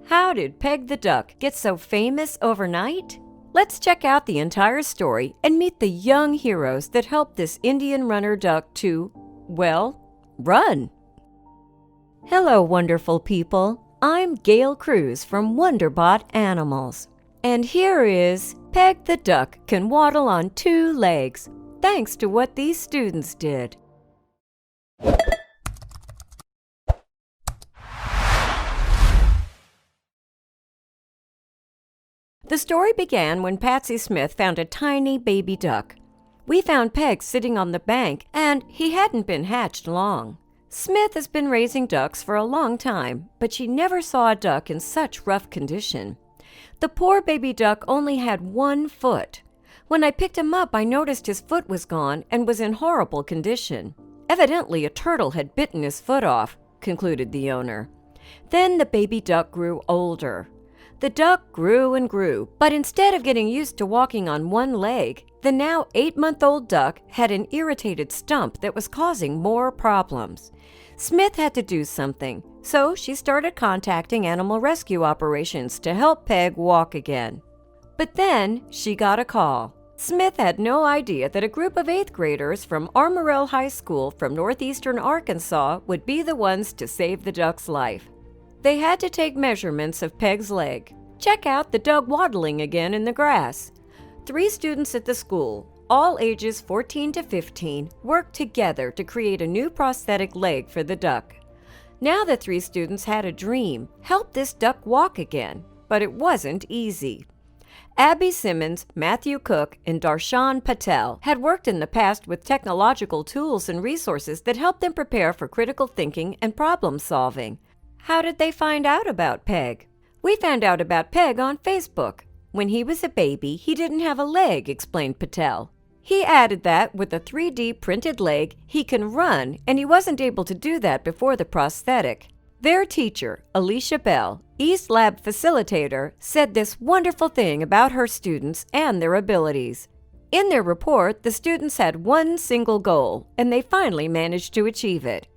How did Peg the duck get so famous overnight? Let's check out the entire story and meet the young heroes that helped this Indian runner duck to, well, run. Hello, wonderful people. I'm Gail Cruz from Wonderbot Animals. And here is Peg the duck can waddle on 2 legs, thanks to what these students did. The story began when Patsy Smith found a tiny baby duck. We found Peg sitting on the bank, and he hadn't been hatched long. Smith has been raising ducks for a long time, but she never saw a duck in such rough condition. The poor baby duck only had 1 foot. When I picked him up, I noticed his foot was gone and was in horrible condition. Evidently, a turtle had bitten his foot off, concluded the owner. Then the baby duck grew older. The duck grew and grew, but instead of getting used to walking on 1 leg, the now 8-month-old duck had an irritated stump that was causing more problems. Smith had to do something, so she started contacting animal rescue operations to help Peg walk again. But then she got a call. Smith had no idea that a group of 8th graders from Armorel High School from northeastern Arkansas would be the ones to save the duck's life. They had to take measurements of Peg's leg. Check out the dog waddling again in the grass. 3 students at the school, all ages 14 to 15, worked together to create a new prosthetic leg for the duck. Now the 3 students had a dream: help this duck walk again. But it wasn't easy. Abby Simmons, Matthew Cook, and Darshan Patel had worked in the past with technological tools and resources that helped them prepare for critical thinking and problem solving. How did they find out about Peg? We found out about Peg on Facebook. When he was a baby, he didn't have a leg, explained Patel. He added that with a 3D printed leg, he can run, and he wasn't able to do that before the prosthetic. Their teacher, Alicia Bell, East Lab facilitator, said this wonderful thing about her students and their abilities. In their report, the students had 1 single goal, and they finally managed to achieve it.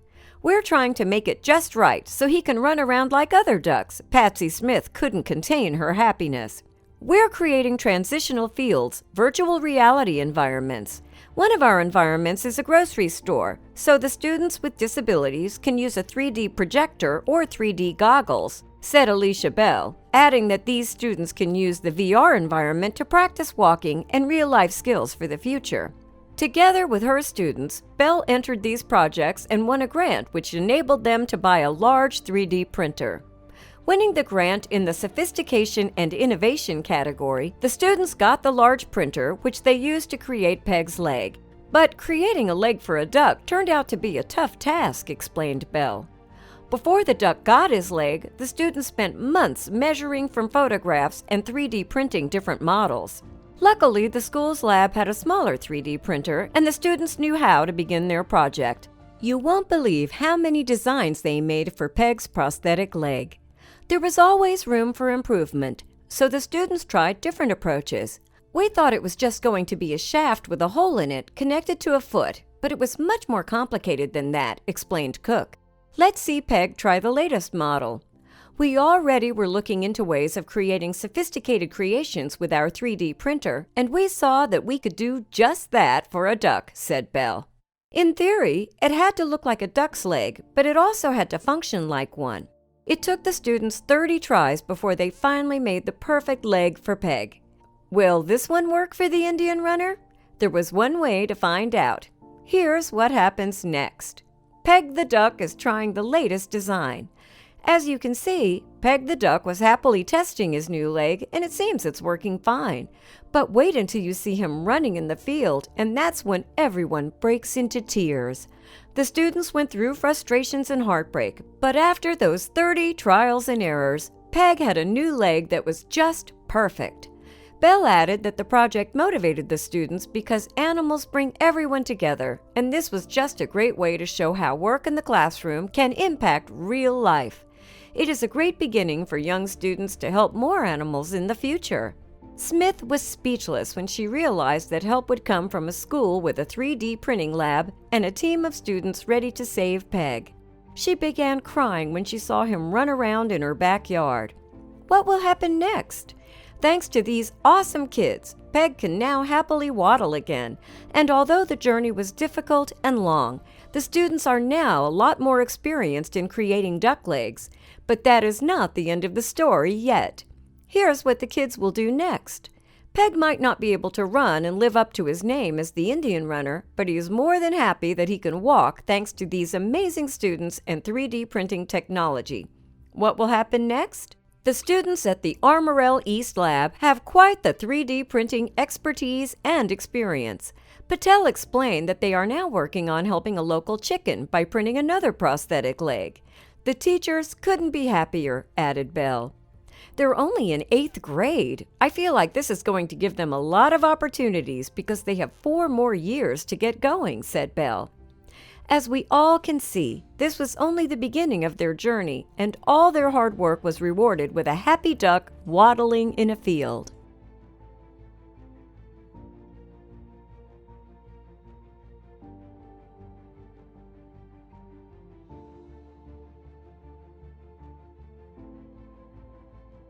We're trying to make it just right so he can run around like other ducks. Patsy Smith couldn't contain her happiness. We're creating transitional fields, virtual reality environments. One of our environments is a grocery store, so the students with disabilities can use a 3D projector or 3D goggles, said Alicia Bell, adding that these students can use the VR environment to practice walking and real-life skills for the future. Together with her students, Bell entered these projects and won a grant which enabled them to buy a large 3D printer. Winning the grant in the Sophistication and Innovation category, the students got the large printer, which they used to create Peg's leg. But creating a leg for a duck turned out to be a tough task, explained Bell. Before the duck got his leg, the students spent months measuring from photographs and 3D printing different models. Luckily, the school's lab had a smaller 3D printer, and the students knew how to begin their project. You won't believe how many designs they made for Peg's prosthetic leg. There was always room for improvement, so the students tried different approaches. We thought it was just going to be a shaft with a hole in it connected to a foot, but it was much more complicated than that, explained Cook. Let's see Peg try the latest model. We already were looking into ways of creating sophisticated creations with our 3D printer, and we saw that we could do just that for a duck, said Bell. In theory, it had to look like a duck's leg, but it also had to function like one. It took the students 30 tries before they finally made the perfect leg for Peg. Will this one work for the Indian runner? There was one way to find out. Here's what happens next. Peg the duck is trying the latest design. As you can see, Peg the duck was happily testing his new leg, and it seems it's working fine. But wait until you see him running in the field, and that's when everyone breaks into tears. The students went through frustrations and heartbreak, but after those 30 trials and errors, Peg had a new leg that was just perfect. Bell added that the project motivated the students because animals bring everyone together, and this was just a great way to show how work in the classroom can impact real life. It is a great beginning for young students to help more animals in the future. Smith was speechless when she realized that help would come from a school with a 3D printing lab and a team of students ready to save Peg. She began crying when she saw him run around in her backyard. What will happen next? Thanks to these awesome kids, Peg can now happily waddle again, and although the journey was difficult and long, the students are now a lot more experienced in creating duck legs. But that is not the end of the story yet. Here's what the kids will do next. Peg might not be able to run and live up to his name as the Indian runner, but he is more than happy that he can walk thanks to these amazing students and 3D printing technology. What will happen next? The students at the Armorel East Lab have quite the 3D printing expertise and experience. Patel explained that they are now working on helping a local chicken by printing another prosthetic leg. The teachers couldn't be happier, added Belle. They're only in 8th grade. I feel like this is going to give them a lot of opportunities because they have 4 more years to get going, said Belle. As we all can see, this was only the beginning of their journey, and all their hard work was rewarded with a happy duck waddling in a field.